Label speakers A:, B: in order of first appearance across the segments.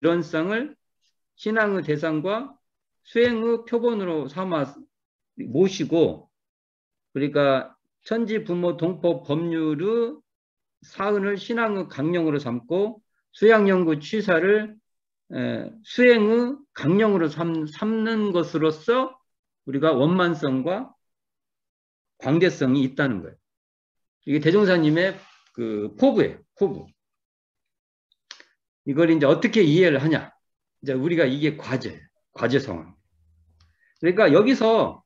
A: 이런상을 신앙의 대상과 수행의 표본으로 삼아 모시고, 그러니까 천지 부모 동법 법률의 사은을 신앙의 강령으로 삼고 수양연구 취사를 수행의 강령으로 삼는 것으로서 우리가 원만성과 관계성이 있다는 거예요. 이게 대종사님의 그 포부예요. 포부. 이걸 이제 어떻게 이해를 하냐? 이제 우리가 이게 과제예요. 과제 상황. 그러니까 여기서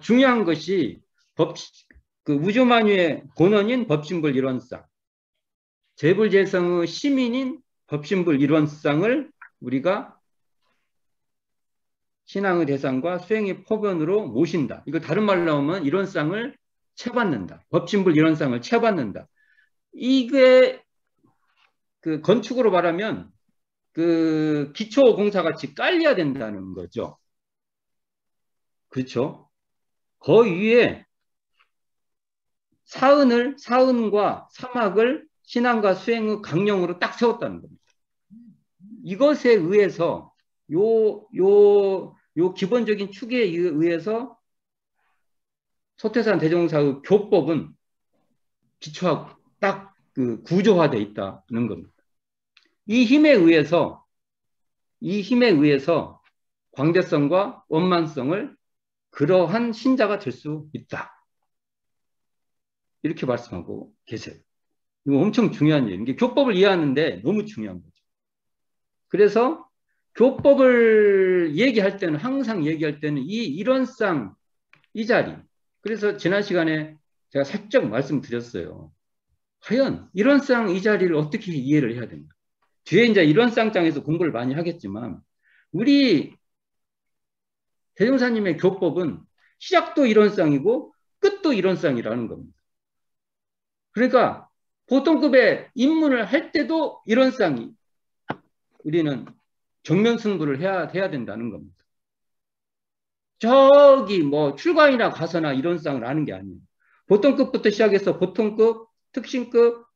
A: 중요한 것이 그 우주만유의 본원인 법신불 일원상, 재불재성의 시민인 법신불 일원상을 우리가 신앙의 대상과 수행의 포변으로 모신다. 이거 다른 말로 하면 일원상을 채받는다. 법신불 일원상을 채받는다. 이게 그 건축으로 말하면 그 기초 공사 같이 깔려야 된다는 거죠. 그렇죠? 그 위에 사은과 사막을 신앙과 수행의 강령으로 딱 세웠다는 겁니다. 이것에 의해서 요 기본적인 축에 의해서 소태산 대종사의 교법은 기초하고 딱 그 구조화되어 있다는 겁니다. 이 힘에 의해서 광대성과 원만성을 그러한 신자가 될 수 있다. 이렇게 말씀하고 계세요. 이거 엄청 중요한 얘기예요. 이게 교법을 이해하는데 너무 중요한 거죠. 그래서 교법을 얘기할 때는 항상 얘기할 때는 이 일원상 이 자리. 그래서 지난 시간에 제가 살짝 말씀드렸어요. 과연 일원상 이 자리를 어떻게 이해를 해야 됩니까? 뒤에 이제 일원상장에서 공부를 많이 하겠지만 우리 대종사님의 교법은 시작도 일원상이고 끝도 일원상이라는 겁니다. 그러니까 보통급에 입문을 할 때도 일원상이 우리는 정면 승부를 해야 된다는 겁니다. 저기 뭐 출가이나 가서나 일원상을 아는 게 아니에요. 보통급부터 시작해서 보통급, 특신급,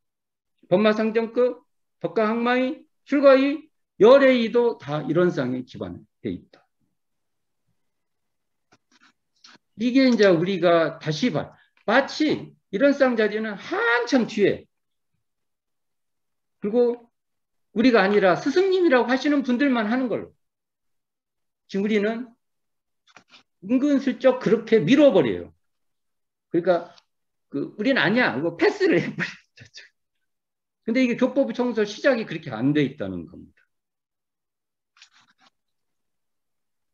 A: 법마상정급, 법가항마이, 출가이, 열애이도 다 일원상에 기반되어 있다. 이게 이제 우리가 다시 마치 일원상 자리는 한참 뒤에, 그리고 우리가 아니라 스승님이라고 하시는 분들만 하는 걸로. 지금 우리는 은근슬쩍 그렇게 밀어버려요. 그러니까 우리는 아니야. 이거 패스를 해버려요. 근데 이게 교법의 청소 시작이 그렇게 안 돼 있다는 겁니다.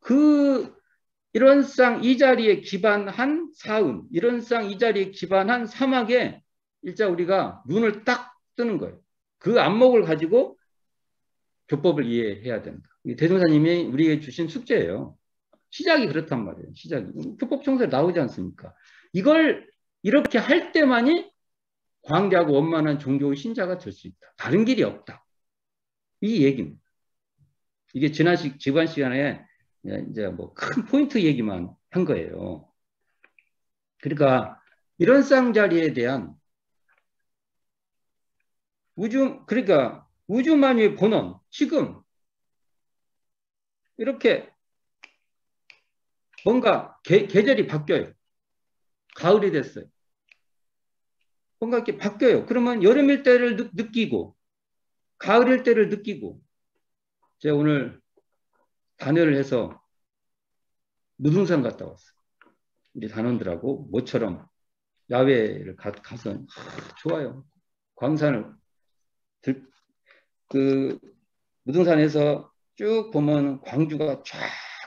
A: 그 일원상 이 자리에 기반한 사은, 일원상 이 자리에 기반한 사막에 일자 우리가 눈을 딱 뜨는 거예요. 그 안목을 가지고 교법을 이해해야 된다. 대종사님이 우리에게 주신 숙제예요. 시작이 그렇단 말이에요. 시작이. 교법 청소에 나오지 않습니까? 이걸 이렇게 할 때만이 광대하고 원만한 종교의 신자가 될 수 있다. 다른 길이 없다. 이 얘기입니다. 이게 지난 시간에 이제 뭐 큰 포인트 얘기만 한 거예요. 그러니까 일원상 자리에 대한 그러니까 우주만유의 본원, 지금 이렇게 뭔가 계절이 바뀌어요. 가을이 됐어요. 뭔가 이렇게 바뀌어요. 그러면 여름일 때를 느끼고 가을일 때를 느끼고, 제가 오늘 단회를 해서 무등산 갔다 왔어요. 우리 단원들하고 모처럼 야외를 가서 좋아요. 광산을 무등산에서 쭉 보면 광주가 쫙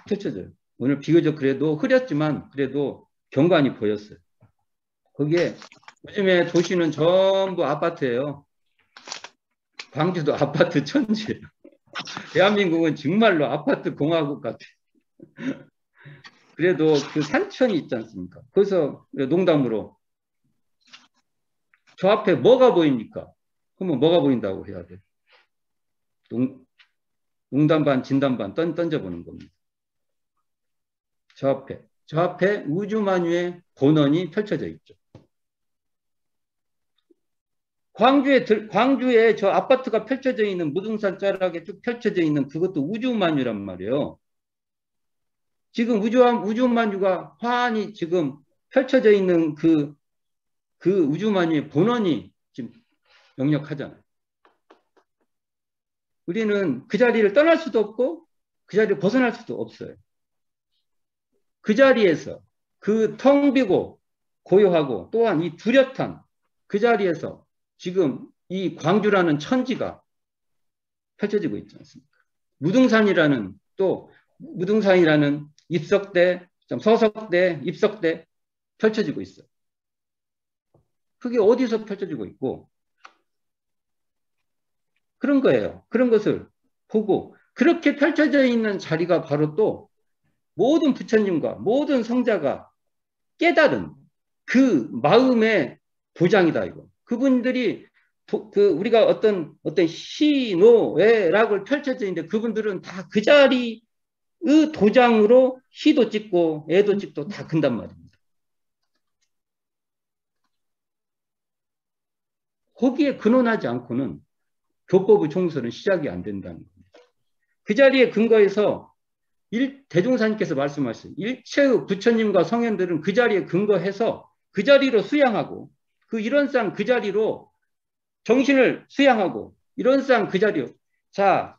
A: 펼쳐져요. 오늘 비교적 그래도 흐렸지만 그래도 경관이 보였어요. 거기에 요즘에 도시는 전부 아파트예요. 광주도 아파트 천지예요. 대한민국은 정말로 아파트 공화국 같아요. 그래도 그 산천이 있지 않습니까? 그래서 농담으로 저 앞에 뭐가 보입니까? 그러면 뭐가 보인다고 해야 돼? 농담 반 진담 반 던져보는 겁니다. 저 앞에 우주만유의 본원이 펼쳐져 있죠. 광주에 저 아파트가 펼쳐져 있는 무등산 자락에 쭉 펼쳐져 있는 그것도 우주만유란 말이에요. 지금 우주만유가 환히 지금 펼쳐져 있는 그 우주만유의 본원이 지금 역력하잖아요. 우리는 그 자리를 떠날 수도 없고 그 자리를 벗어날 수도 없어요. 그 자리에서 그 텅 비고 고요하고 또한 이 뚜렷한 그 자리에서 지금 이 광주라는 천지가 펼쳐지고 있지 않습니까? 무등산이라는 입석대, 서석대, 입석대 펼쳐지고 있어요. 그게 어디서 펼쳐지고 있고 그런 거예요. 그런 것을 보고 그렇게 펼쳐져 있는 자리가 바로 또 모든 부처님과 모든 성자가 깨달은 그 마음의 도장이다 이거. 그분들이 우리가 어떤 시노애락을 펼쳐져 있는데 그분들은 다 그 자리의 도장으로 시도 찍고 애도 찍고 다 근단 말입니다. 거기에 근원하지 않고는 교법의 총설은 시작이 안 된다는 겁니다. 그 자리에 근거해서 대종사님께서 말씀하신 일체의 부처님과 성현들은 그 자리에 근거해서 그 자리로 수양하고 그 이런상 그 자리로 정신을 수양하고 이런상 그 자리로 자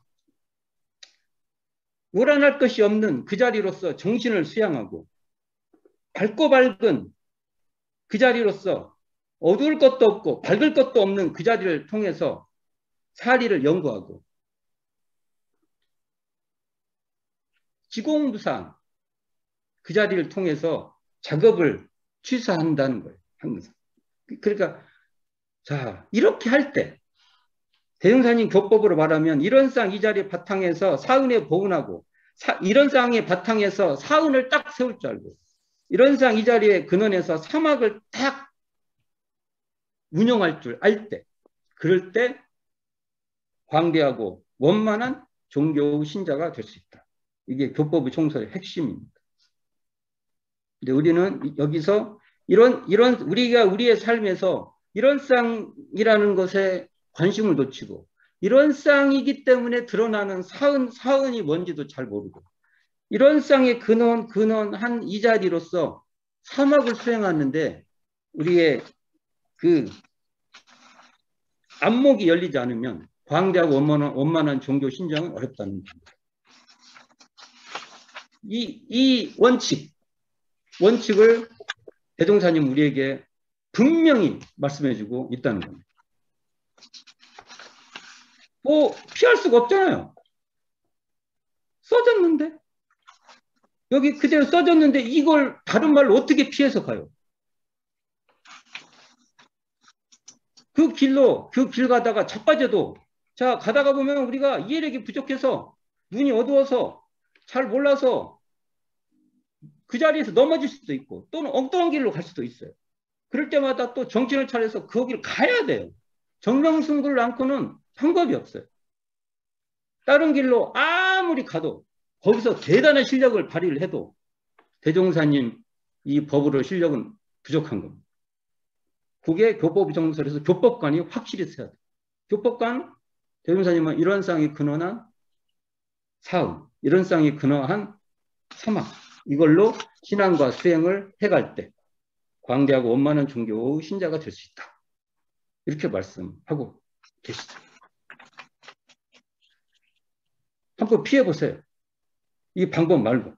A: 오란할 것이 없는 그 자리로서 정신을 수양하고 밝고 밝은 그 자리로서 어두울 것도 없고 밝을 것도 없는 그 자리를 통해서 사리를 연구하고 지공무상 그 자리를 통해서 작업을 취사한다는 거예요. 항상. 그러니까 자 이렇게 할 때 대종사님 교법으로 말하면 이런상 이 자리 바탕에서 사은에 보은하고 이런상의 바탕에서 사은을 딱 세울 줄 알고 이런상 이 자리에 근원에서 사막을 딱 운영할 줄 알 때 그럴 때 광대하고 원만한 종교 신자가 될 수 있다. 이게 교법의 총설의 핵심입니다. 근데 우리는 여기서 이런 우리가 우리의 삶에서 이런 쌍이라는 것에 관심을 놓치고 이런 쌍이기 때문에 드러나는 사은이 뭔지도 잘 모르고 이런 쌍의 근원한 이 자리로서 사막을 수행하는데 우리의 그 안목이 열리지 않으면 광대하고 원만한 종교 신정은 어렵다는 겁니다. 이 원칙을 대종사님 우리에게 분명히 말씀해주고 있다는 겁니다. 뭐 피할 수가 없잖아요. 써졌는데 여기 그대로 써졌는데 이걸 다른 말로 어떻게 피해서 가요? 그 길 가다가 자빠져도 자 가다가 보면 우리가 이해력이 부족해서 눈이 어두워서 잘 몰라서 그 자리에서 넘어질 수도 있고 또는 엉뚱한 길로 갈 수도 있어요. 그럴 때마다 또 정신을 차려서 거기를 가야 돼요. 정명승부를 않고는 방법이 없어요. 다른 길로 아무리 가도 거기서 대단한 실력을 발휘를 해도 대종사님 이 법으로 실력은 부족한 겁니다. 그게 교법 정설에서 교법관이 확실히 써야 돼요. 교법관 대종사님은 이런 쌍이 근원한 사음, 이런 쌍이 근원한 사막 이걸로 신앙과 수행을 해갈 때 광대하고 원만한 종교 신자가 될 수 있다. 이렇게 말씀하고 계시죠. 한번 피해보세요. 이 방법 말고.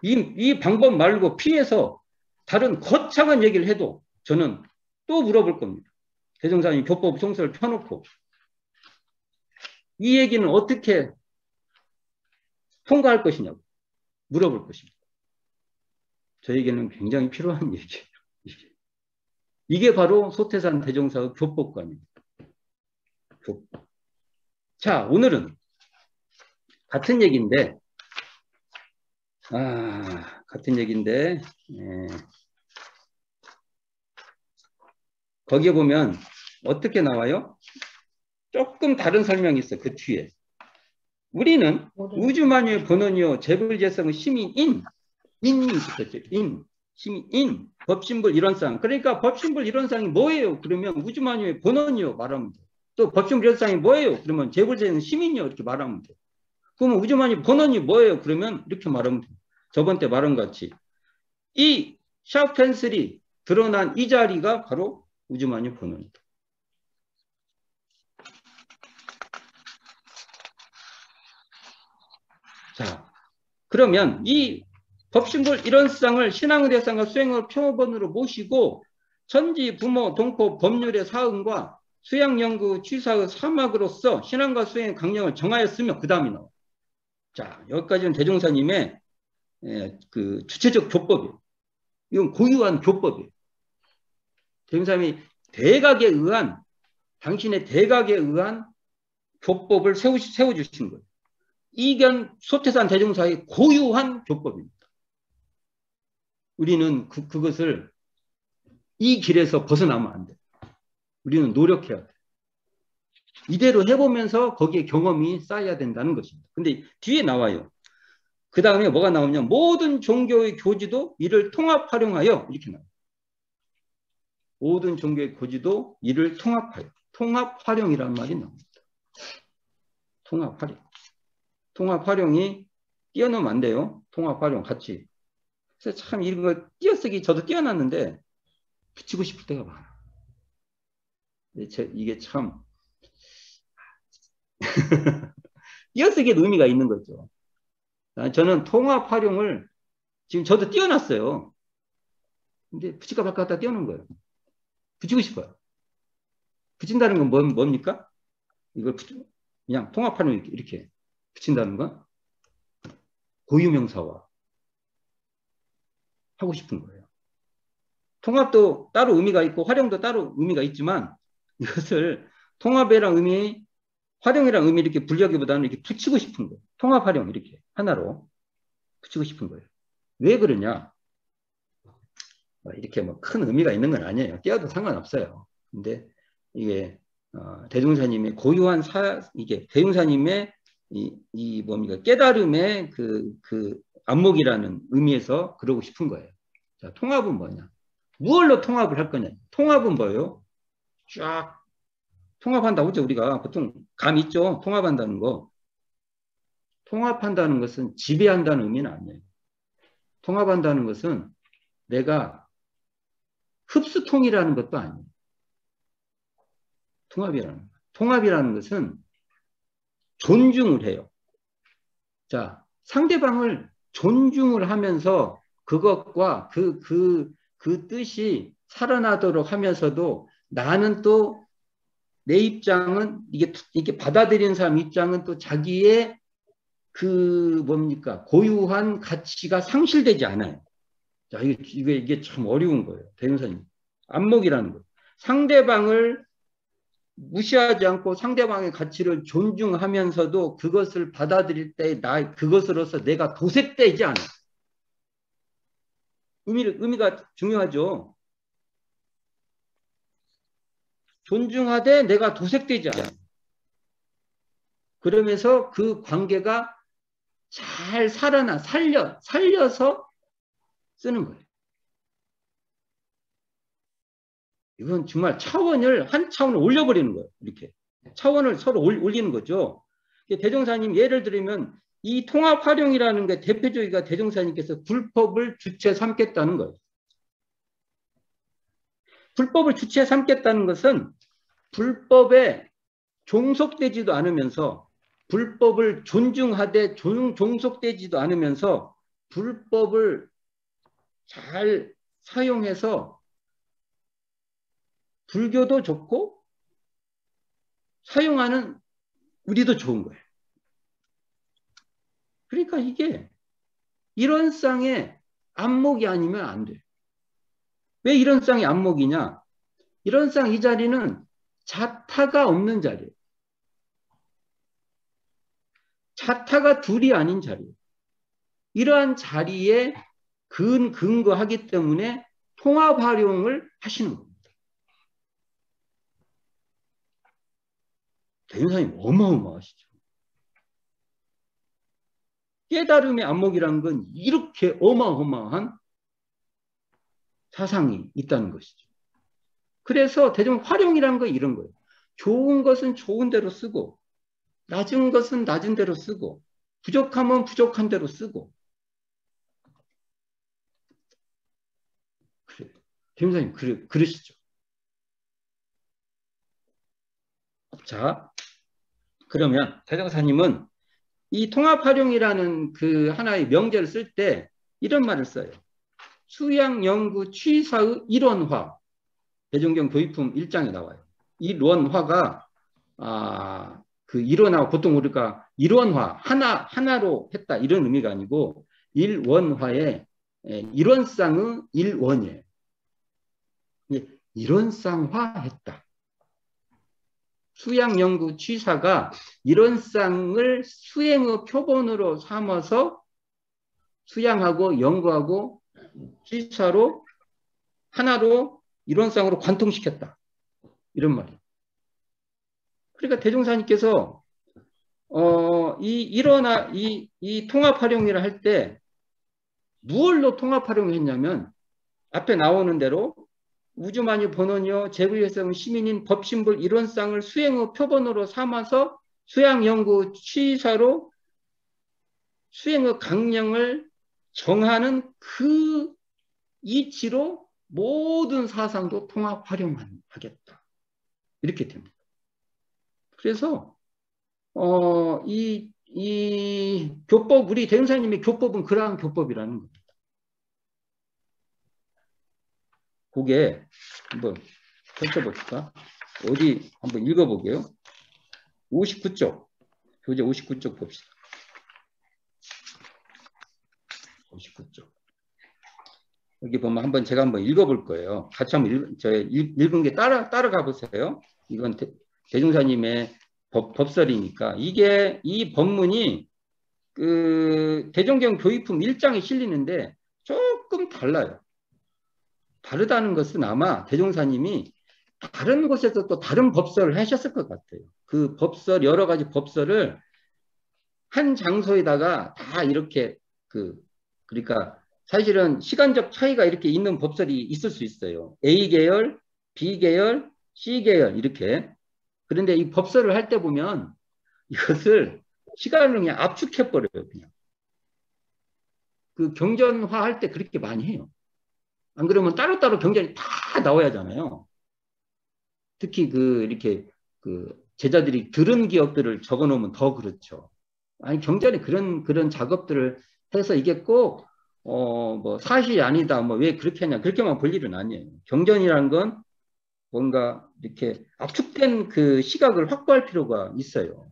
A: 이 방법 말고 피해서 다른 거창한 얘기를 해도 저는 또 물어볼 겁니다. 대종사님 교법 총설을 펴놓고 이 얘기는 어떻게 통과할 것이냐고 물어볼 것입니다. 저에게는 굉장히 필요한 얘기예요. 이게 바로 소태산 대종사의 교법관입니다. 교법. 자, 오늘은 같은 얘기인데, 거기에 보면 어떻게 나와요? 조금 다른 설명이 있어요. 그 뒤에. 우리는 우주만유의 본원이요 재불재성의 시민인 인이 붙었죠. 힘인 법신불 이론상. 그러니까 법신불 이론상이 뭐예요? 그러면 우주만유의 본원이요 말하면 돼. 또 법신불 이론상이 뭐예요? 그러면 재불세는 힘인이요 이렇게 말하면 돼. 그러면 우주만유 본원이 뭐예요? 그러면 이렇게 말하면 돼. 저번 때 말한 것 같이 이 샤프 펜슬이 드러난 이 자리가 바로 우주만유 본원이다. 자, 그러면 이 법신불 이론상을 신앙의대상과 수행을 표본으로 모시고 천지, 부모, 동포, 법률의 사응과 수양연구 취사의 사막으로서 신앙과 수행의 강령을 정하였으며 그 다음이 나와. 자, 여기까지는 대종사님의 그 주체적 교법이에요. 이건 고유한 교법이에요. 대종사님이 대각에 의한 당신의 대각에 의한 교법을 세워주신 거예요. 이견 소태산 대종사의 고유한 교법입니다. 우리는 그것을 이 길에서 벗어나면 안 돼. 우리는 노력해야 돼. 이대로 해보면서 거기에 경험이 쌓여야 된다는 것입니다. 근데 뒤에 나와요. 그 다음에 뭐가 나오냐. 모든 종교의 교지도 이를 통합 활용하여 이렇게 나와요. 모든 종교의 교지도 이를 통합하여. 통합 활용이라는 말이 나옵니다. 통합 활용. 통합 활용이 띄어넣으면 안 돼요. 통합 활용 같이. 그래서 참 이런 거 띄어쓰기 저도 띄어놨는데 붙이고 싶을 때가 많아. 이게 참 띄어쓰기에도 의미가 있는 거죠. 저는 통합 활용을 지금 저도 띄어놨어요. 근데 붙일까 말까 갖다 띄어놓은 거예요. 붙이고 싶어요. 붙인다는 건 뭡니까? 이걸 그냥 통합 활용 이렇게 붙인다는 건 고유명사화 하고 싶은 거예요. 통합도 따로 의미가 있고 활용도 따로 의미가 있지만 이것을 통합이랑 의미, 활용이랑 의미 이렇게 분리하기보다는 이렇게 붙이고 싶은 거예요. 통합, 활용 이렇게 하나로 붙이고 싶은 거예요. 왜 그러냐? 이렇게 뭐 큰 의미가 있는 건 아니에요. 띄어도 상관없어요. 근데 이게 대종사님의 고유한 이게 대종사님의 이 뭡니까 깨달음의 그 안목이라는 의미에서 그러고 싶은 거예요. 자, 통합은 뭐냐? 무얼로 통합을 할 거냐? 통합은 뭐예요? 쫙 통합한다고 하죠. 우리가 보통 감 있죠? 통합한다는 거. 통합한다는 것은 지배한다는 의미는 아니에요. 통합한다는 것은 내가 흡수통이라는 것도 아니에요. 통합이라는 것은 존중을 해요. 자, 상대방을 존중을 하면서 그것과 그 뜻이 살아나도록 하면서도 나는 또 내 입장은 이게 받아들이는 사람 입장은 또 자기의 그 뭡니까 고유한 가치가 상실되지 않아요. 자, 이게 참 어려운 거예요. 대명사님 안목이라는 거. 상대방을 무시하지 않고 상대방의 가치를 존중하면서도 그것을 받아들일 때 그것으로서 내가 도색되지 않아요. 의미가 중요하죠. 존중하되 내가 도색되지 않아요. 그러면서 그 관계가 잘 살려서 쓰는 거예요. 이건 정말 한 차원을 올려버리는 거예요. 이렇게. 차원을 서로 올리는 거죠. 대종사님 예를 들면 이 통합 활용이라는 게 대표적이가 대종사님께서 불법을 주체 삼겠다는 거예요. 불법을 주체 삼겠다는 것은 불법에 종속되지도 않으면서 불법을 존중하되 종속되지도 않으면서 불법을 잘 사용해서 불교도 좋고 사용하는 우리도 좋은 거예요. 그러니까 이게 이런 쌍의 안목이 아니면 안 돼요. 왜 이런 쌍이 안목이냐? 이런 쌍 이 자리는 자타가 없는 자리예요. 자타가 둘이 아닌 자리예요. 이러한 자리에 근거하기 때문에 통합 활용을 하시는 겁니다. 대인사님 어마어마하시죠. 깨달음의 안목이라는 건 이렇게 어마어마한 사상이 있다는 것이죠. 그래서 대중 활용이라는 거 이런 거예요. 좋은 것은 좋은 대로 쓰고 낮은 것은 낮은 대로 쓰고 부족하면 부족한 대로 쓰고. 그래요. 김사님 그러시죠. 자, 그러면 대정사님은 이 통합활용이라는 그 하나의 명제를 쓸 때 이런 말을 써요. 수양연구 취사의 일원화. 대종경 교육품 1장에 나와요. 일원화가 그 일원화, 보통 우리가 일원화, 하나로 했다 이런 의미가 아니고 일원화의 일원상의 일원이에요. 일원상화했다. 수양연구 취사가 일원상을 수행의 표본으로 삼아서 수양하고 연구하고 취사로 하나로 일원상으로 관통시켰다. 이런 말이에요. 그러니까 대종사님께서 이 통합 활용이라 할 때 무얼로 통합 활용을 했냐면 앞에 나오는 대로 우주만유 본원이요 재구회성 시민인 법신불 일원상을 수행의 표본으로 삼아서 수양 연구 취사로 수행의 강령을 정하는 그 이치로 모든 사상도 통합 활용하겠다. 이렇게 됩니다. 그래서 이 교법, 우리 대응사님의 교법은 그러한 교법이라는 겁니다. 그게 한번 펼쳐볼까? 어디 한번 읽어보게요. 59쪽, 교재 59쪽 봅시다. 59쪽. 여기 보면 제가 한번 읽어볼 거예요. 같이 한번 읽은 게 따라가 보세요. 이건 대종사님의 법설이니까. 이 법문이 그 대종경 교육품 1장에 실리는데 조금 달라요. 다르다는 것은 아마 대종사님이 다른 곳에서 또 다른 법설을 하셨을 것 같아요. 그 법설, 여러 가지 법설을 한 장소에다가 다 이렇게 그러니까 사실은 시간적 차이가 이렇게 있는 법설이 있을 수 있어요. A계열, B계열, C계열 이렇게. 그런데 이 법설을 할 때 보면 이것을 시간을 그냥 압축해버려요. 그냥. 그 경전화 할 때 그렇게 많이 해요. 안 그러면 따로따로 경전이 다 나와야 하잖아요. 특히 이렇게 제자들이 들은 기억들을 적어 놓으면 더 그렇죠. 아니, 경전에 그런 작업들을 해서 이게 꼭, 뭐, 사실이 아니다, 뭐, 왜 그렇게 하냐, 그렇게만 볼 일은 아니에요. 경전이라는 건 뭔가 이렇게 압축된 그 시각을 확보할 필요가 있어요.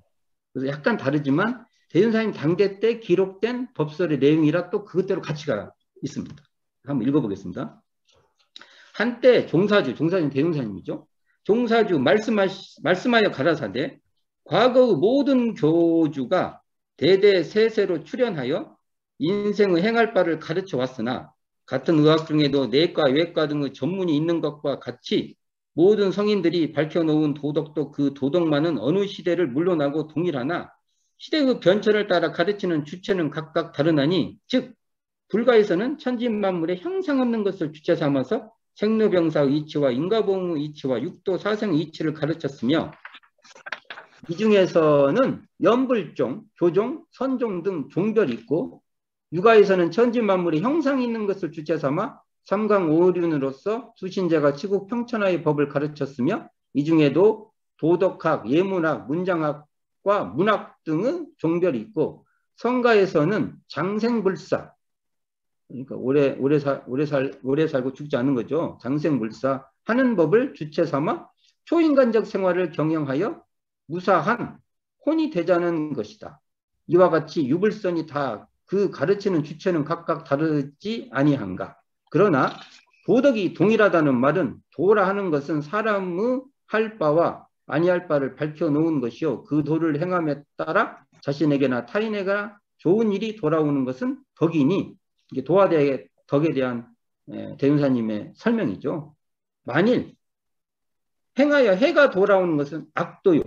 A: 그래서 약간 다르지만, 대윤사님 당대 때 기록된 법설의 내용이라 또 그것대로 가치가 있습니다. 한번 읽어보겠습니다. 한때 종사님 대윤사님이죠. 종사주 말씀하여 가라사대 과거의 모든 교주가 대대세세로 출연하여 인생의 행할 바를 가르쳐 왔으나 같은 의학 중에도 내과, 외과 등의 전문이 있는 것과 같이 모든 성인들이 밝혀놓은 도덕도 그 도덕만은 어느 시대를 물러나고 동일하나 시대의 변천을 따라 가르치는 주체는 각각 다르나니 즉 불가에서는 천지만물의 형상 없는 것을 주체 삼아서 생로병사의 이치와 인과보응의 이치와 육도 사생의 이치를 가르쳤으며 이 중에서는 연불종, 교종, 선종 등 종별이 있고 육아에서는 천지만물의 형상이 있는 것을 주체 삼아 삼강오륜으로서 수신제가 치국 평천하의 법을 가르쳤으며 이 중에도 도덕학, 예문학, 문장학과 문학 등의 종별이 있고 성가에서는 장생불사, 그러니까 오래 살고 죽지 않는 거죠. 장생불사 하는 법을 주체 삼아 초인간적 생활을 경영하여 무사한 혼이 되자는 것이다. 이와 같이 유불선이 다 그 가르치는 주체는 각각 다르지 아니한가. 그러나 도덕이 동일하다는 말은 도라 하는 것은 사람의 할 바와 아니할 바를 밝혀놓은 것이요. 그 도를 행함에 따라 자신에게나 타인에게나 좋은 일이 돌아오는 것은 덕이니 이게 도화대의 덕에 대한 대윤사님의 설명이죠. 만일 행하여 해가 돌아오는 것은 악도요.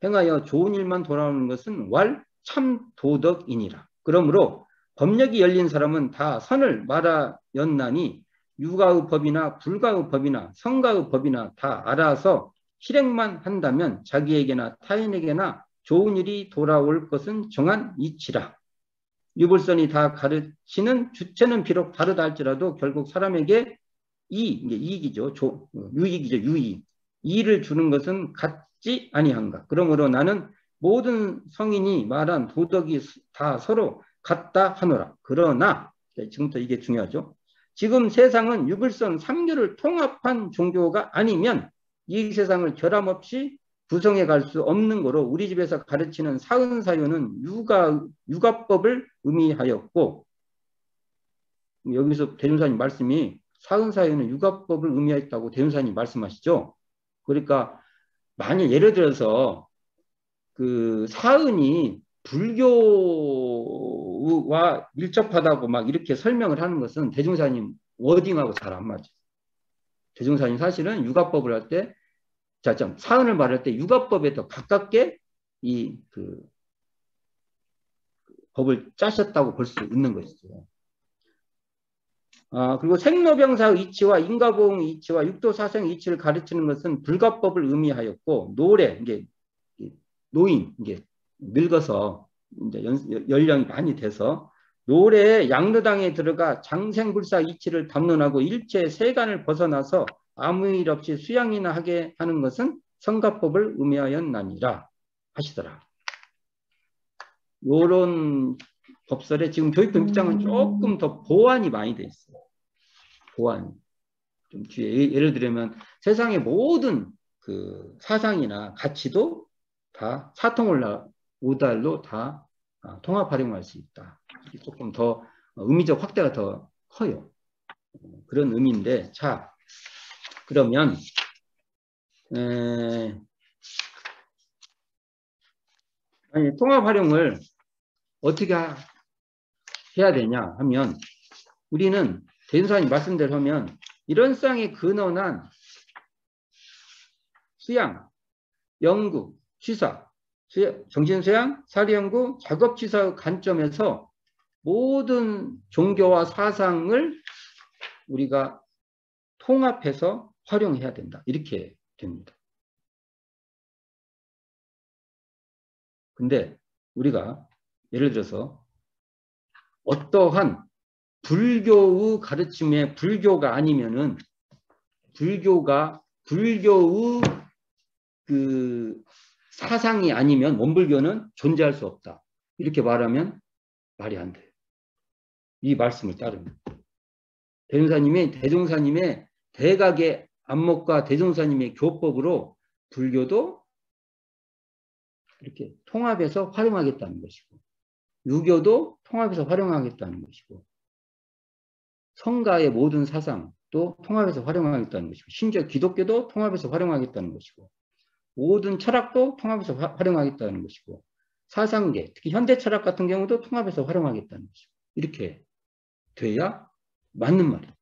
A: 행하여 좋은 일만 돌아오는 것은 왈 참도덕이니라. 그러므로 법력이 열린 사람은 다 선을 말하였나니 유가의 법이나 불가의 법이나 성가의 법이나 다 알아서 실행만 한다면 자기에게나 타인에게나 좋은 일이 돌아올 것은 정한 이치라. 유불선이 다 가르치는 주체는 비록 다르다 할지라도 결국 사람에게 이익이죠. 유익이죠. 유익. 이익을 주는 것은 같지 아니한가. 그러므로 나는 모든 성인이 말한 도덕이 다 서로 같다 하노라. 그러나 지금부터 이게 중요하죠. 지금 세상은 유불선 3교를 통합한 종교가 아니면 이 세상을 결함 없이 구성해 갈 수 없는 거로 우리 집에서 가르치는 사은사유는 유가법을 의미하였고, 여기서 대준사님 말씀이 사은사유는 유가법을 의미했다고 대준사님 말씀하시죠. 그러니까 만약 예를 들어서 그 사은이 불교와 밀접하다고 막 이렇게 설명을 하는 것은 대중사님 워딩하고 잘 안 맞아요. 대중사님 사실은 유가법을 할 때, 사은을 말할 때 유가법에 더 가깝게 그 법을 짜셨다고 볼 수 있는 것이죠. 그리고 생로병사의 이치와 인과보응의 이치와 육도사생의 이치를 가르치는 것은 불가법을 의미하였고, 이게 노인, 이게 늙어서 이제 연령이 많이 돼서 노래에 양르당에 들어가 장생불사 이치를 담론하고 일체 세간을 벗어나서 아무 일 없이 수양이나 하게 하는 것은 성가법을 의미하였나니라 하시더라. 요런 법설에 지금 교육부 입장은 조금 더 보완이 많이 돼 있어요. 보완. 좀 뒤에 예를 들면 세상의 모든 그 사상이나 가치도 다 사통오달로 다 통합 활용할 수 있다. 조금 더 의미적 확대가 더 커요. 그런 의미인데, 자, 그러면 통합 활용을 어떻게 해야 되냐 하면, 우리는 대준사님 말씀대로 하면 이런 쌍에 근원한 수양, 연구, 취사, 정신수양, 사리연구, 작업취사의 관점에서 모든 종교와 사상을 우리가 통합해서 활용해야 된다. 이렇게 됩니다. 근데 우리가 예를 들어서 어떠한 불교의 가르침에 불교가 아니면은 불교의 그 사상이 아니면 원불교는 존재할 수 없다. 이렇게 말하면 말이 안 돼요. 이 말씀을 따르면. 대종사님의 대각의 안목과 대종사님의 교법으로 불교도 이렇게 통합해서 활용하겠다는 것이고, 유교도 통합해서 활용하겠다는 것이고, 성가의 모든 사상도 통합해서 활용하겠다는 것이고, 심지어 기독교도 통합해서 활용하겠다는 것이고, 모든 철학도 통합해서 활용하겠다는 것이고, 사상계, 특히 현대 철학 같은 경우도 통합해서 활용하겠다는 것이고, 이렇게 돼야 맞는 말이에요.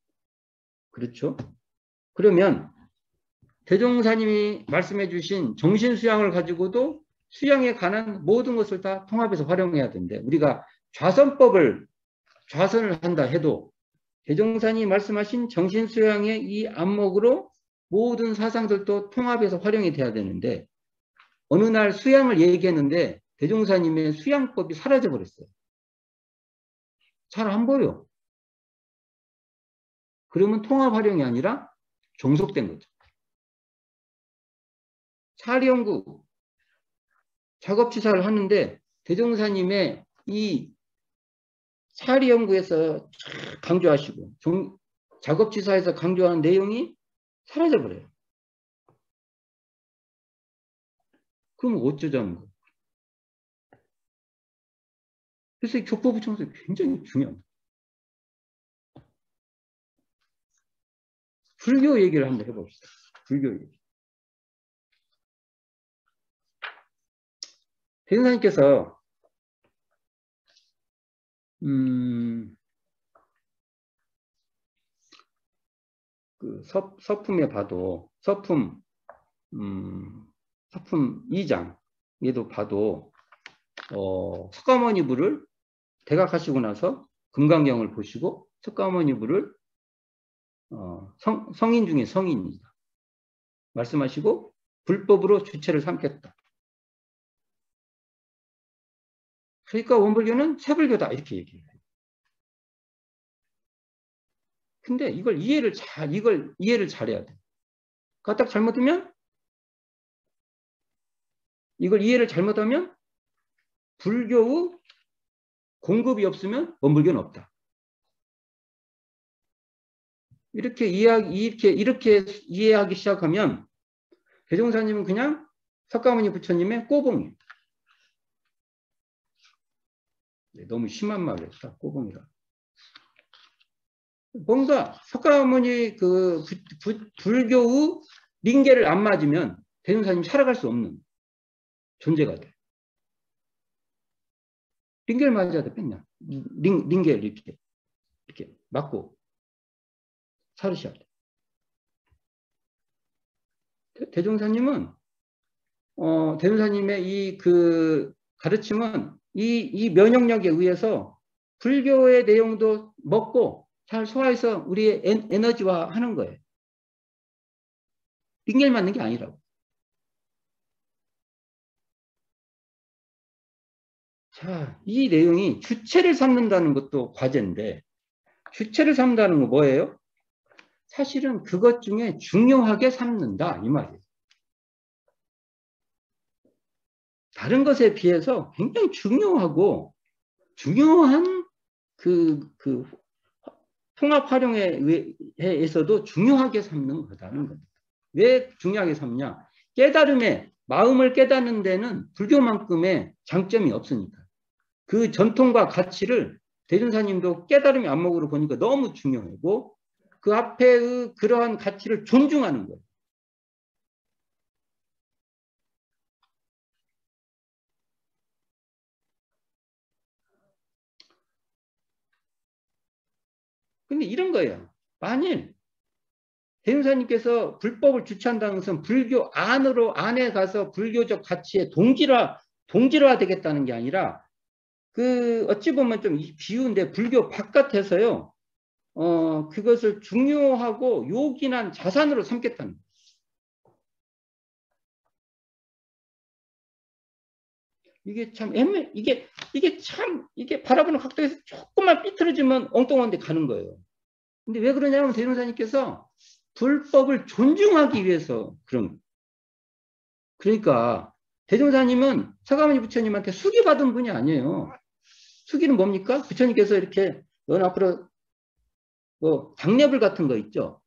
A: 그렇죠? 그러면 대종사님이 말씀해 주신 정신수양을 가지고도 수양에 관한 모든 것을 다 통합해서 활용해야 되는데, 우리가 좌선을 한다 해도 대종사님이 말씀하신 정신수양의 이 안목으로 모든 사상들도 통합해서 활용이 돼야 되는데, 어느 날 수양을 얘기했는데 대종사님의 수양법이 사라져 버렸어요. 잘 안 보여. 그러면 통합 활용이 아니라 종속된 거죠. 사리연구, 작업치사를 하는데 대종사님의 이 사리연구에서 강조하시고 작업치사에서 강조하는 내용이 사라져 버려요. 그럼 어쩌자는 거예요. 그래서 이 교법의 청소가 굉장히 중요합니다. 불교 얘기를 한번 해봅시다. 불교 얘기. 대종사님께서 그 서품에 봐도 서품 2장에도 봐도 석가모니 부를 대각하시고 나서 금강경을 보시고 석가모니 부를 성인 중에 성인이다. 말씀하시고 불법으로 주체를 삼겠다. 그러니까 원불교는 새불교다 이렇게 얘기해요. 근데 이걸 이해를 잘해야 돼. 그거 딱 잘못하면 이걸 이해를 잘못하면 불교의 공급이 없으면 원불교는 없다. 이렇게 이해하기 시작하면 대종사님은 그냥 석가모니 부처님의 꼬봉이에요. 너무 심한 말을 했다. 꼬봉이라. 뭔가 석가모니 불교의 링계를 안 맞으면 대종사님이 살아갈 수 없는 존재가 돼. 링계를 맞아야 돼, 맨날. 링계를 이렇게 맞고 살으셔야 돼. 대종사님은, 대종사님의 이 가르침은 이 면역력에 의해서 불교의 내용도 먹고 잘 소화해서 우리의 에너지화 하는 거예요. 링계를 맞는 게 아니라고. 자, 이 내용이 주체를 삼는다는 것도 과제인데, 주체를 삼는다는 건 뭐예요? 사실은 그것 중에 중요하게 삼는다 이 말이에요. 다른 것에 비해서 굉장히 중요한 통합 활용에 의해서도 중요하게 삼는 거다는 겁니다. 왜 중요하게 삼냐? 마음을 깨닫는 데는 불교만큼의 장점이 없으니까. 그 전통과 가치를 대준사님도 깨달음의 안목으로 보니까 너무 중요하고 그 앞에의 그러한 가치를 존중하는 거예요. 근데 이런 거예요. 만일 대준사님께서 불법을 주최한다는 것은 불교 안에 가서 불교적 가치에 동질화 되겠다는 게 아니라 어찌 보면 좀 비유인데 불교 바깥에서요. 그것을 중요하고 요긴한 자산으로 삼겠다는 거예요. 이게 참 이게 바라보는 각도에서 조금만 삐뚤어지면 엉뚱한 데 가는 거예요. 근데 왜 그러냐면 대종사님께서 불법을 존중하기 위해서 그러니까 대종사님은 서가모니 부처님한테 수기 받은 분이 아니에요. 수기는 뭡니까? 부처님께서 이렇게 넌 앞으로 뭐 장례불 같은 거 있죠.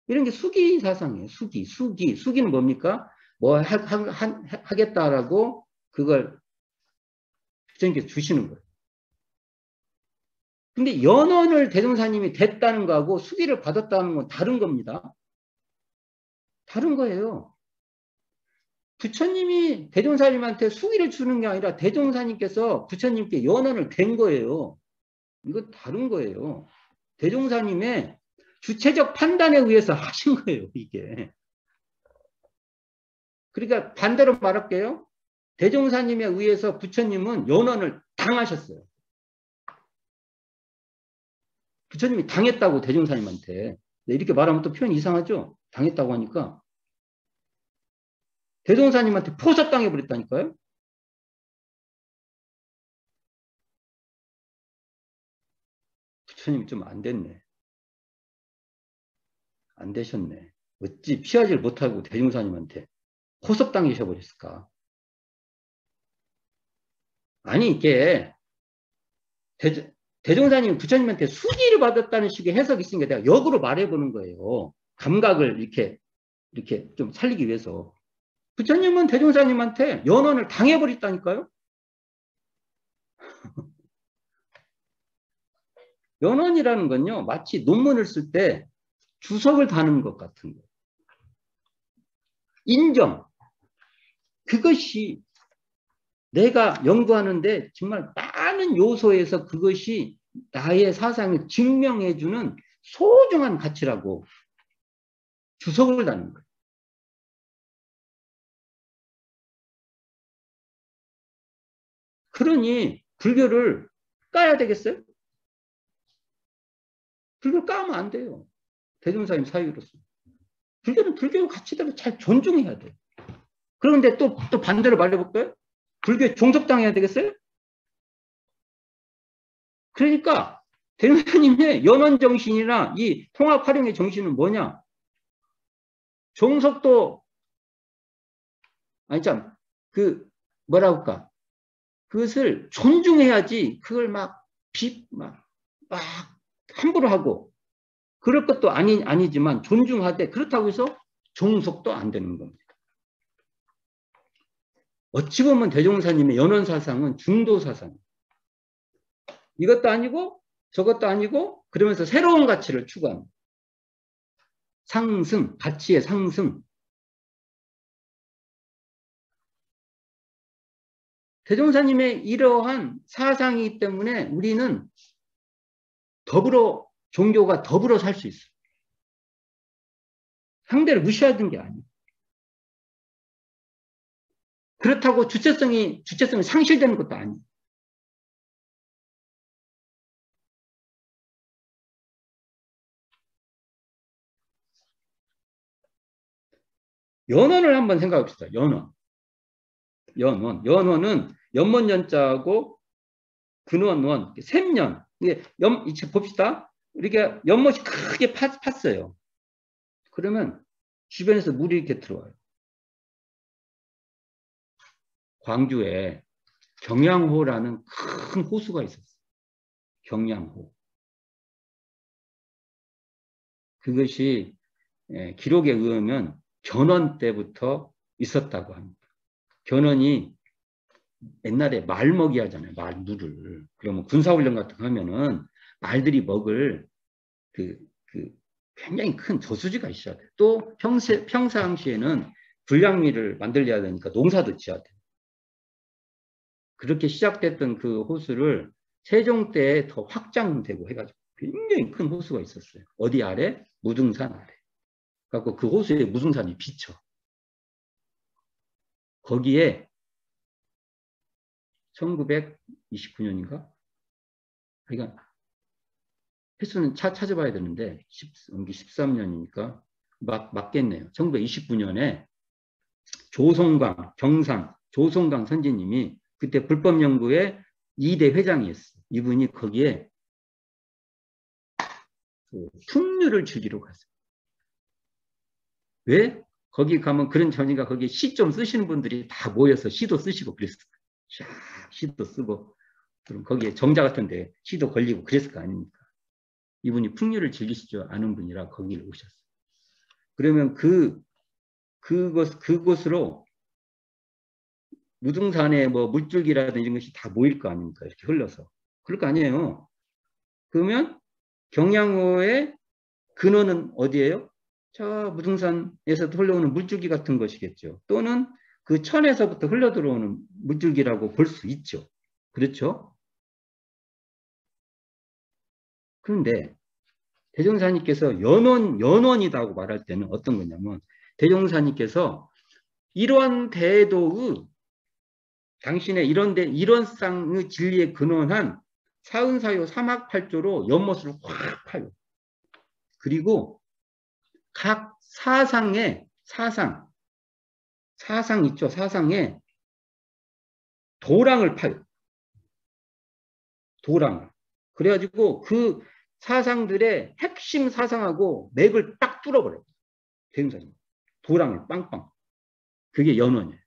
A: 이런 게 수기 사상이에요. 수기는 뭡니까? 뭐 하겠다라고 그걸 부처님께서 주시는 거예요. 근데 연원을 대종사님이 됐다는 거하고 수기를 받았다는 건 다른 겁니다. 다른 거예요. 부처님이 대종사님한테 수기를 주는 게 아니라 대종사님께서 부처님께 연원을 된 거예요. 이거 다른 거예요. 대종사님의 주체적 판단에 의해서 하신 거예요, 이게. 그러니까 반대로 말할게요. 대종사님에 의해서 부처님은 연원을 당하셨어요. 부처님이 당했다고 대종사님한테. 이렇게 말하면 또 표현이 이상하죠? 당했다고 하니까. 대종사님한테 포섭당해버렸다니까요? 부처님이 좀 안 됐네. 안 되셨네. 어찌 피하지를 못하고 대종사님한테 포섭당하셔버렸을까? 아니, 이게 대종사님 부처님한테 수기를 받았다는 식의 해석이 있으니까 내가 역으로 말해보는 거예요. 감각을 이렇게 좀 살리기 위해서. 부처님은 대종사님한테 연원을 당해버렸다니까요. 연원이라는 건요. 마치 논문을 쓸 때 주석을 다는 것 같은 거예요. 인정. 그것이 내가 연구하는데 정말 많은 요소에서 그것이 나의 사상을 증명해주는 소중한 가치라고 주석을 다는 거예요. 그러니 불교를 까야 되겠어요? 불교를 까면 안 돼요. 대종사님 사유로서. 불교는 불교 가치대로 잘 존중해야 돼. 그런데 또 반대로 말해볼까요? 불교에 종속당해야 되겠어요? 그러니까 대종사님의 연원정신이나 이 통합활용의 정신은 뭐냐? 종속도 아니 참 뭐라 할까? 그것을 존중해야지 그걸 막 함부로 하고 그럴 것도 아니지만 존중하되 그렇다고 해서 종속도 안 되는 겁니다. 어찌 보면 대종사님의 연원사상은 중도사상. 이것도 아니고 저것도 아니고 그러면서 새로운 가치를 추구하는 상승, 가치의 상승. 대종사님의 이러한 사상이기 때문에 우리는 종교가 더불어 살 수 있어요. 상대를 무시하는 게 아니에요. 그렇다고 주체성이 상실되는 것도 아니에요. 연원을 한번 생각해 봅시다. 연원은 연못연자하고 근원원, 샘연. 이게 봅시다. 이렇게 연못이 크게 팠어요. 그러면 주변에서 물이 이렇게 들어와요. 광주에 경량호라는 큰 호수가 있었어요. 경량호. 그것이 기록에 의하면 견원 때부터 있었다고 합니다. 견원이 옛날에 말 먹이 하잖아요. 물을. 그러면 군사훈련 같은 거 하면은 말들이 먹을 굉장히 큰 저수지가 있어야 돼요. 또 평상시에는 불량미를 만들려야 되니까 농사도 지어야 돼요. 그렇게 시작됐던 그 호수를 세종 때에 더 확장되고 해가지고 굉장히 큰 호수가 있었어요. 어디 아래? 무등산 아래. 그래서 그 호수에 무등산이 비쳐. 거기에 1929년인가? 그러니까 횟수는 찾아봐야 되는데 13년이니까 맞겠네요. 1929년에 조송강 선지님이 그때 불법연구회 2대 회장이었어요. 이분이 거기에 풍류를 즐기러 갔어요. 왜? 거기 가면 그런 전이가 거기에 시 좀 쓰시는 분들이 다 모여서 시도 쓰시고 그랬어요. 시도 쓰고 그럼 거기에 정자 같은데 시도 걸리고 그랬을 거 아닙니까? 이분이 풍류를 즐기시지 않은 분이라 거기를 오셨어요. 그러면 그곳으로 무등산에 뭐 물줄기라든지 이런 것이 다 모일 거 아닙니까? 이렇게 흘러서. 그럴 거 아니에요. 그러면 경량호의 근원은 어디예요? 저 무등산에서 흘러오는 물줄기 같은 것이겠죠. 또는 그 천에서부터 흘러 들어오는 물줄기라고 볼 수 있죠. 그렇죠? 그런데 대종사님께서 연원이라고 말할 때는 어떤 거냐면 대종사님께서 이러한 대도의 당신의 이런 쌍의 진리에 근원한 사은사요 삼학팔조로 연못을 확 파요. 그리고 각 사상 있죠. 사상에 도랑을 파요. 도랑을. 그래가지고 그 사상들의 핵심 사상하고 맥을 딱 뚫어버려요. 대종사님. 도랑을 빵빵. 그게 연원이에요.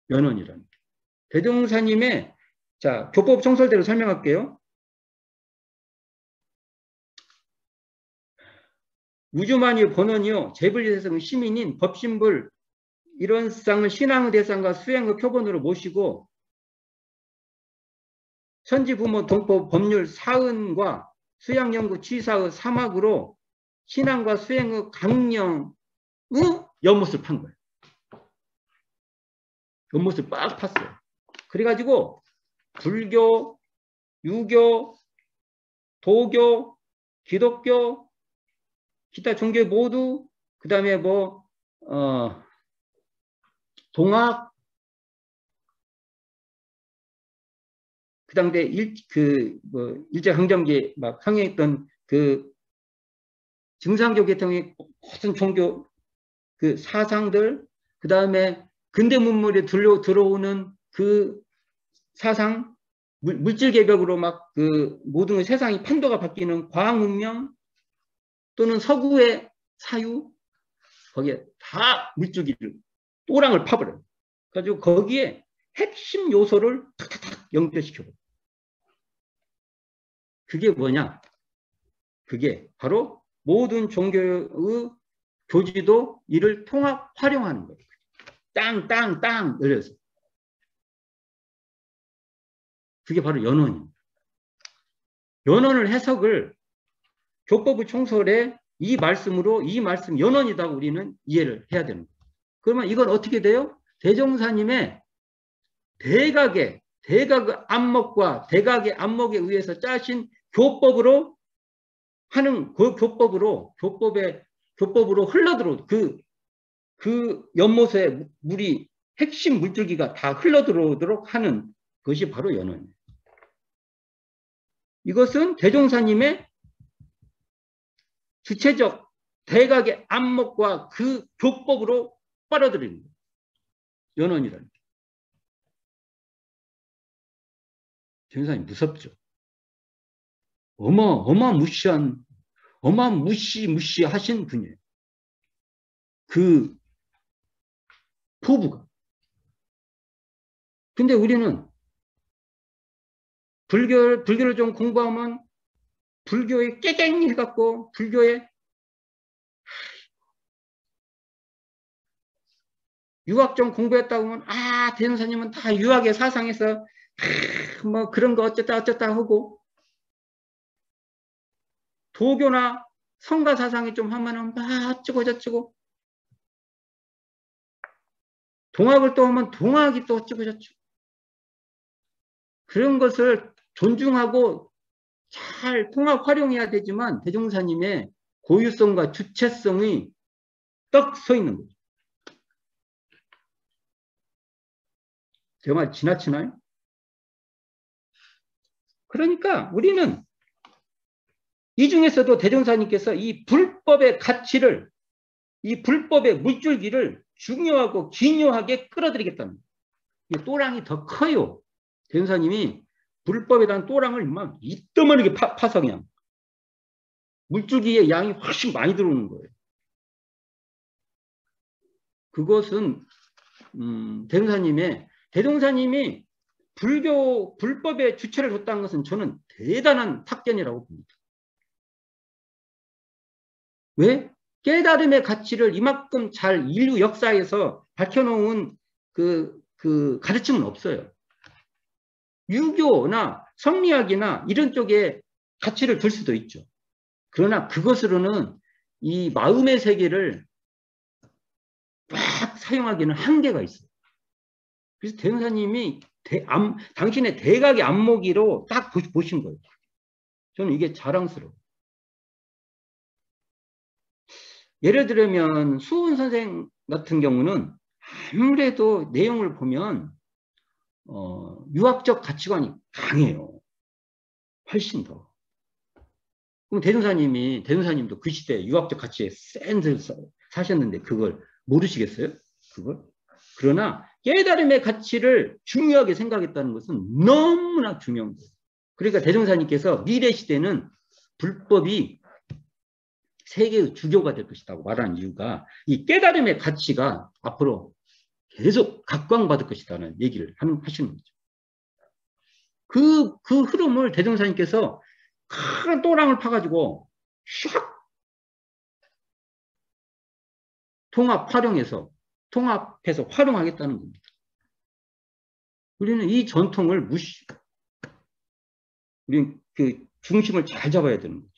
A: 연원이라는 게. 대종사님의 자 교법 청설대로 설명할게요. 우주만유 본원이요 재불대상 시민인 법신불 이런 쌍을 신앙의 대상과 수행의 표본으로 모시고 천지부모 동법 법률 사은과 수양연구 취사의 사막으로 신앙과 수행의 강령의 연못을 판 거예요. 연못을 빡 팠어요. 그래가지고 불교, 유교, 도교, 기독교, 기타 종교 모두 그 다음에 동학 그 당대 일제강점기 막 항해했던 그 증상교 계통의 모든 종교 그 사상들, 그 다음에 근대 문물에 들어오는 그 사상, 물질 개벽으로 막 그 모든 세상이 판도가 바뀌는 과학 문명 또는 서구의 사유, 거기에 다 물줄기를 또랑을 파버려요. 그래가지고 거기에 핵심 요소를 탁탁탁 연결시켜버려요. 그게 뭐냐? 그게 바로 모든 종교의 교지도 이를 통합 활용하는 거예요. 땅 이래서 그게 바로 연원입니다. 연원을 해석을 교법의 총설에 이 말씀으로 이 말씀 연원이다 우리는 이해를 해야 되는 거예요. 그러면 이건 어떻게 돼요? 대종사님의 대각의 안목과 대각의 안목에 의해서 짜신 교법으로 하는 그 교법으로 흘러들어 그 연못에 물이 핵심 물줄기가 다 흘러들어오도록 하는 것이 바로 연원이에요. 이것은 대종사님의 주체적 대각의 안목과 그 교법으로 빨아들이는 거예요. 연원이라는 게. 대종사님 무섭죠. 어마무시하신 분이에요. 그 포부가. 근데 우리는 불교를 좀 공부하면 불교에 깨갱 해갖고 불교에 유학 좀 공부했다고 하면 대종사님은 다 유학의 사상에서 뭐 그런 거 어쩌다 하고 도교나 성가 사상이 좀 하면은 막 어쩌고 저쩌고 동학을 또 하면 동학이 또 어쩌고 저쩌고 그런 것을 존중하고 잘 통합 활용해야 되지만 대종사님의 고유성과 주체성이 떡 서 있는 거죠. 제 말 지나치나요? 그러니까 우리는 이 중에서도 대종사님께서 이 불법의 가치를 이 불법의 물줄기를 중요하고 기묘하게 끌어들이겠다는 거예요. 이 또랑이 더 커요. 대종사님이 불법에 대한 또랑을 막 이따만하게 파서 그냥 물줄기의 양이 훨씬 많이 들어오는 거예요. 그것은 대종사님이 불법의 주체를 줬다는 것은 저는 대단한 탁견이라고 봅니다. 왜? 깨달음의 가치를 이만큼 잘 인류 역사에서 밝혀놓은 그 가르침은 없어요. 유교나 성리학이나 이런 쪽에 가치를 둘 수도 있죠. 그러나 그것으로는 이 마음의 세계를 막 사용하기는 한계가 있어요. 그래서 대종사님이 당신의 대각의 안목으로 딱 보신 거예요. 저는 이게 자랑스러워요. 예를 들면 수훈 선생 같은 경우는 아무래도 내용을 보면 유학적 가치관이 강해요. 훨씬 더. 그럼 대종사님도 그 시대에 유학적 가치에 센 들 사셨는데 그걸 모르시겠어요? 그걸? 그러나 깨달음의 가치를 중요하게 생각했다는 것은 너무나 중요한 거예요. 그러니까 대종사님께서 미래 시대는 불법이 세계의 주교가 될 것이라고 말하는 이유가 이 깨달음의 가치가 앞으로 계속 각광받을 것이라는 얘기를 하시는 거죠. 그 흐름을 대종사님께서 큰 또랑을 파가지고 샥 통합해서 활용하겠다는 겁니다. 우리는 이 전통을 우리는 그 중심을 잘 잡아야 되는 거죠.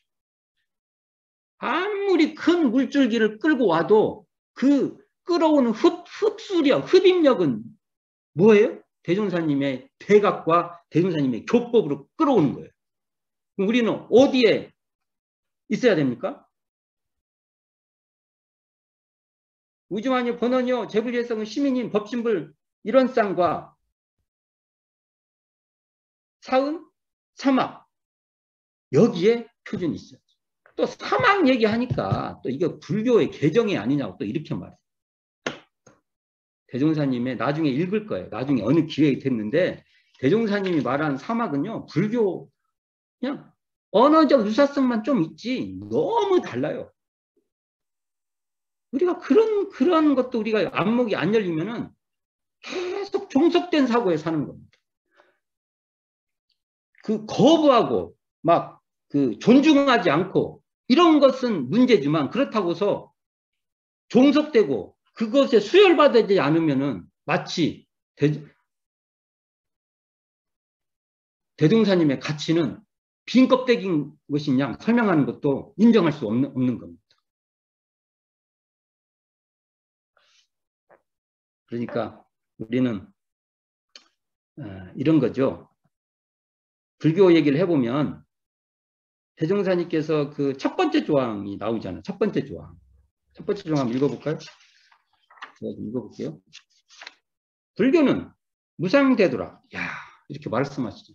A: 아무리 큰 물줄기를 끌고 와도 그 끌어오는 흡입력은 뭐예요? 대종사님의 대각과 대종사님의 교법으로 끌어오는 거예요. 그럼 우리는 어디에 있어야 됩니까? 우주만요, 번원요, 재불예성은 시민인 법신불 일원상과 사은, 사막 여기에 표준이 있어요. 또 사막 얘기하니까 또 이거 불교의 개정이 아니냐고 또 이렇게 말해요. 대종사님의 나중에 읽을 거예요. 나중에 어느 기회에 됐는데 대종사님이 말한 사막은요. 불교 그냥 언어적 유사성만 좀 있지 너무 달라요. 우리가 그런 것도 우리가 안목이 안 열리면은 계속 종속된 사고에 사는 겁니다. 그 거부하고 막 그 존중하지 않고 이런 것은 문제지만 그렇다고서 종속되고 그것에 수혈받지 않으면은 마치 대종사님의 가치는 빈 껍데기인 것이냐 설명하는 것도 인정할 수 없는 겁니다. 그러니까 우리는 이런 거죠. 불교 얘기를 해보면 대종사님께서 그 첫 번째 조항이 나오잖아요. 첫 번째 조항. 첫 번째 조항 한번 읽어볼까요? 제가 좀 읽어볼게요. 불교는 무상대도라. 야 이렇게 말씀하시죠.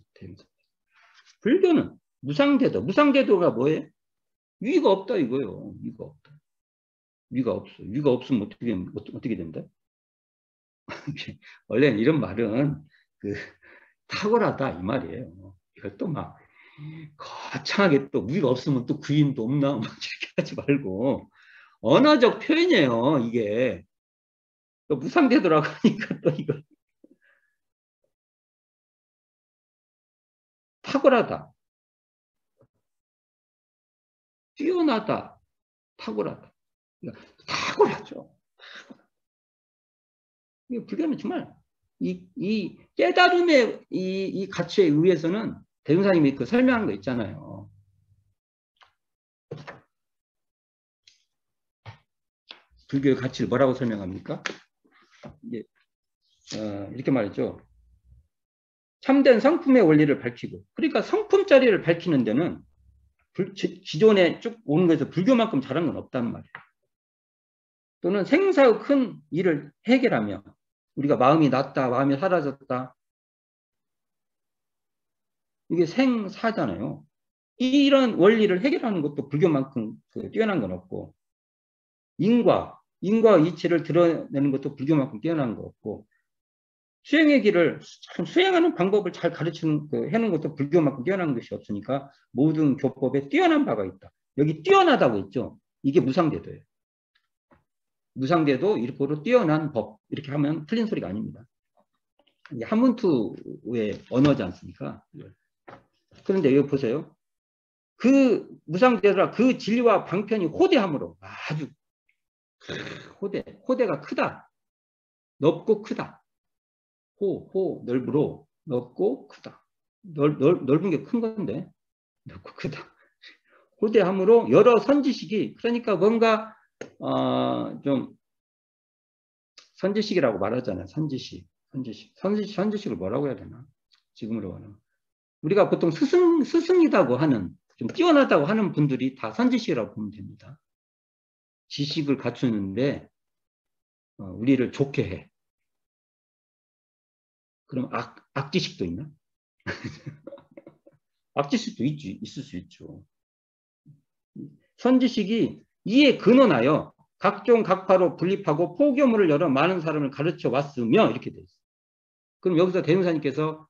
A: 불교는 무상대도. 무상대도가 뭐예요? 위가 없다 이거예요. 위가 없다. 위가 없어. 위가 없으면 어떻게 된다? 원래는 이런 말은 그 탁월하다 이 말이에요. 이것도 막 거창하게 또 위가 없으면 또 구인도 없나 막 이렇게 하지 말고 언어적 표현이에요. 이게 또 무상대도라고 하니까 또 이거 탁월하다, 뛰어나다, 탁월하다. 탁월하죠. 불교는 정말 이 깨달음의 이 가치에 의해서는 대종사님이 그 설명한 거 있잖아요. 불교의 가치를 뭐라고 설명합니까? 이렇게 말했죠. 참된 성품의 원리를 밝히고, 그러니까 성품짜리를 밝히는 데는 기존에 쭉 오는 것에서 불교만큼 잘한 건 없다는 말이에요. 또는 생사의 큰 일을 해결하며 우리가 마음이 났다, 마음이 사라졌다. 이게 생사잖아요. 이런 원리를 해결하는 것도 불교만큼 뛰어난 건 없고, 인과 이치를 드러내는 것도 불교만큼 뛰어난 거 없고, 수행의 길을 수행하는 방법을 잘 가르치는 해놓은 것도 불교만큼 뛰어난 것이 없으니까 모든 교법에 뛰어난 바가 있다. 여기 뛰어나다고 했죠. 이게 무상대도예요. 무상대도 이렇게로 뛰어난 법 이렇게 하면 틀린 소리가 아닙니다. 이게 한문투의 언어지 않습니까? 그런데 여기 보세요. 그 무상대도라 그 진리와 방편이 호대함으로 아주 호대가 크다. 넓고 크다. 넓으로 넓고 크다. 넓은 게 큰 건데 넓고 크다. 호대함으로 여러 선지식이 그러니까 뭔가 좀 선지식이라고 말하잖아요. 선지식을 뭐라고 해야 되나? 지금으로 하는 우리가 보통 스승이라고 하는 좀 뛰어나다고 하는 분들이 다 선지식이라고 보면 됩니다. 지식을 갖추는데 우리를 좋게 해. 그럼 악지식도 있나? 악지식도 있을 수 있죠. 선지식이 이에 근원하여 각종 각파로 분립하고 포교문을 열어 많은 사람을 가르쳐 왔으며 이렇게 돼 있어요. 그럼 여기서 대흥사님께서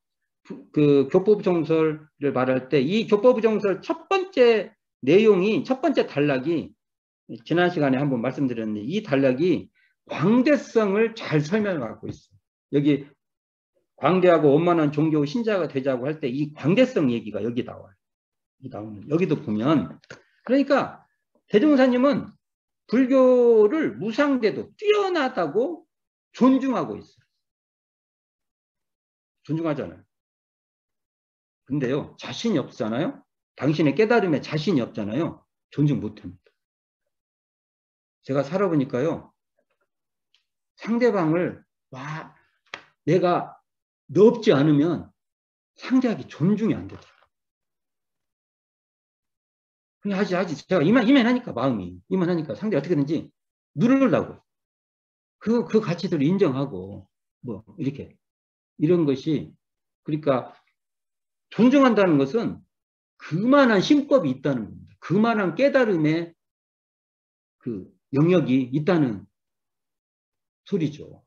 A: 그 교법정설을 말할 때 이 교법정설 첫 번째 내용이 첫 번째 단락이 지난 시간에 한번 말씀드렸는데 이 단락이 광대성을 잘 설명하고 있어요. 여기 광대하고 원만한 종교 신자가 되자고 할 때 이 광대성 얘기가 여기 나와요. 여기도 보면 그러니까 대종사님은 불교를 무상대도 뛰어나다고 존중하고 있어요. 존중하잖아요. 근데요, 자신이 없잖아요. 당신의 깨달음에 자신이 없잖아요. 존중 못합니다. 제가 살아보니까요, 상대방을 내가 넓지 않으면 상대하기 존중이 안 되더라고요. 그냥 하지. 제가 이만하니까 마음이 이만하니까 상대 어떻게든지 누르려고 그 가치들을 인정하고 뭐 이렇게 이런 것이 그러니까 존중한다는 것은 그만한 신법이 있다는 겁니다. 그만한 깨달음의 그 영역이 있다는 소리죠.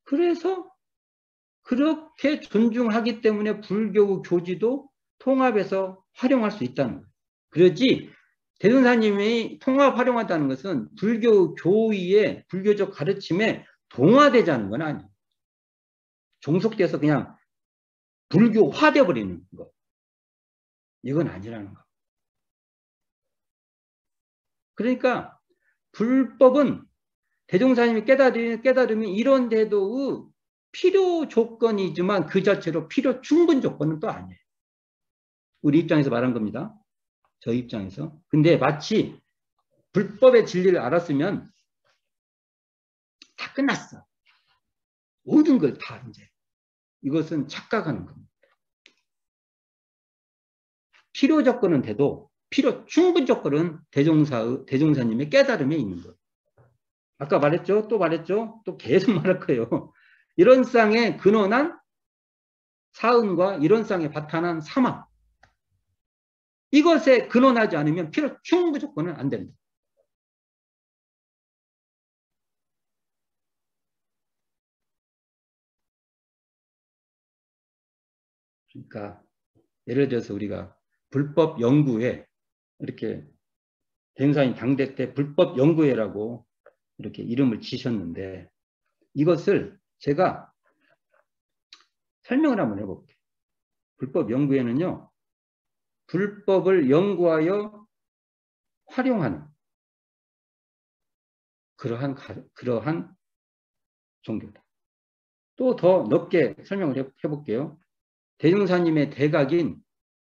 A: 그래서 그렇게 존중하기 때문에 불교 교지도 통합해서 활용할 수 있다는 거예요. 그러지 대승사님이 통합 활용한다는 것은 불교 교의의 불교적 가르침에 동화되자는 건 아니에요. 종속돼서 그냥 불교화돼 버리는 거. 이건 아니라는 거. 그러니까 불법은 대종사님이 깨달음이 이런데도 필요 조건이지만 그 자체로 필요 충분 조건은 또 아니에요. 우리 입장에서 말한 겁니다. 저희 입장에서. 근데 마치 불법의 진리를 알았으면 다 끝났어. 모든 걸 다 이제. 이것은 착각하는 겁니다. 필요 조건은 돼도 필요 충분 조건은 대종사님의 깨달음에 있는 거예요. 아까 말했죠? 또 말했죠? 또 계속 말할 거예요. 이런 쌍에 근원한 사은과 이런 쌍에 바탕한 사막. 이것에 근원하지 않으면 필요 충분 조건은 안 됩니다. 그러니까 예를 들어서 우리가 불법 연구회 이렇게 대행사님 당대 때 불법 연구회라고 이렇게 이름을 지셨는데 이것을 제가 설명을 한번 해볼게요. 불법 연구회는요. 불법을 연구하여 활용하는 그러한 종교다. 또 더 넓게 설명을 해볼게요. 대종사님의 대각인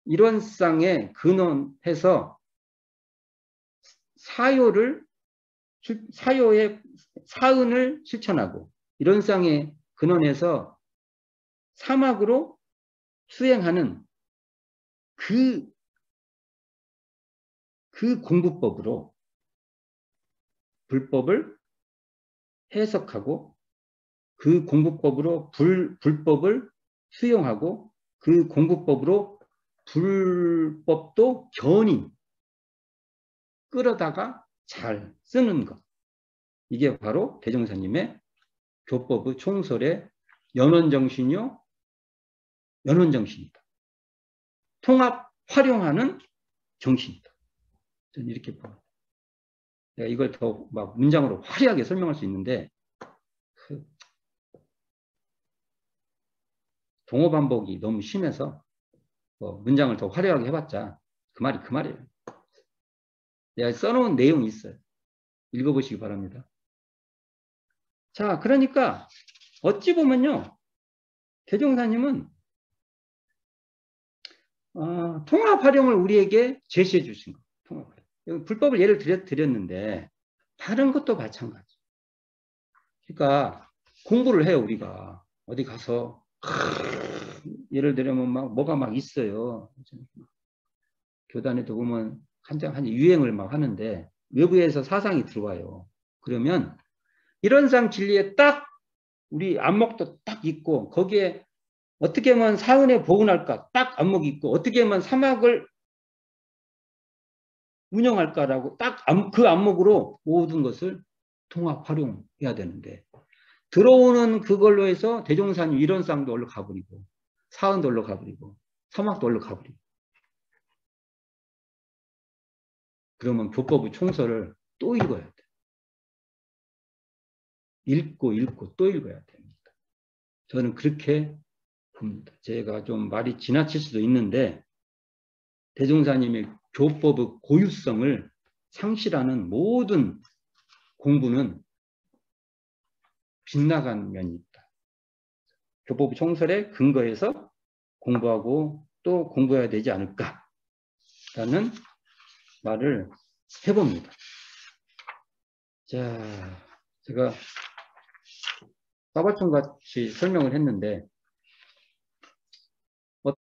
A: 이런 쌍에 근원해서 사요의 사은을 실천하고 이런 쌍에 근원해서 사막으로 수행하는 그 공부법으로 불법을 해석하고 그 공부법으로 불법을 수용하고 그 공부법으로 불법도 견인 끌어다가 잘 쓰는 것. 이게 바로 대종사님의 교법의 총설의 연원정신이요. 연원정신이다. 통합 활용하는 정신이다. 저는 이렇게 봅니다. 내가 이걸 더 막 문장으로 화려하게 설명할 수 있는데 동어 반복이 너무 심해서 문장을 더 화려하게 해봤자 그 말이에요. 내가 써놓은 내용이 있어요. 읽어보시기 바랍니다. 자, 그러니까 어찌 보면요. 대종사님은 통합 활용을 우리에게 제시해 주신 거예요. 통합 활용. 불법을 예를 드렸는데 다른 것도 마찬가지. 그러니까 공부를 해요. 우리가 어디 가서 예를 들면 막 뭐가 막 있어요. 교단에도 보면 한 유행을 막 하는데 외부에서 사상이 들어와요. 그러면 이런 상 진리에 딱 우리 안목도 딱 있고 거기에 어떻게 하면 사은에 보은할까 딱 안목이 있고 어떻게 하면 사막을 운영할까라고 딱 그 안목으로 모든 것을 통합 활용해야 되는데 들어오는 그걸로 해서 대종사님 이런 쌍도 얼른 가버리고 사은도 얼른 가버리고 사막도 얼른 가버리고 그러면 교법의 총설을 또 읽어야 돼. 읽고 또 읽어야 됩니다. 저는 그렇게 봅니다. 제가 좀 말이 지나칠 수도 있는데 대종사님의 교법의 고유성을 상실하는 모든 공부는 빗나간 면이 있다. 교법 총설에 근거해서 공부하고 또 공부해야 되지 않을까라는 말을 해봅니다. 자, 제가 빠발총같이 설명을 했는데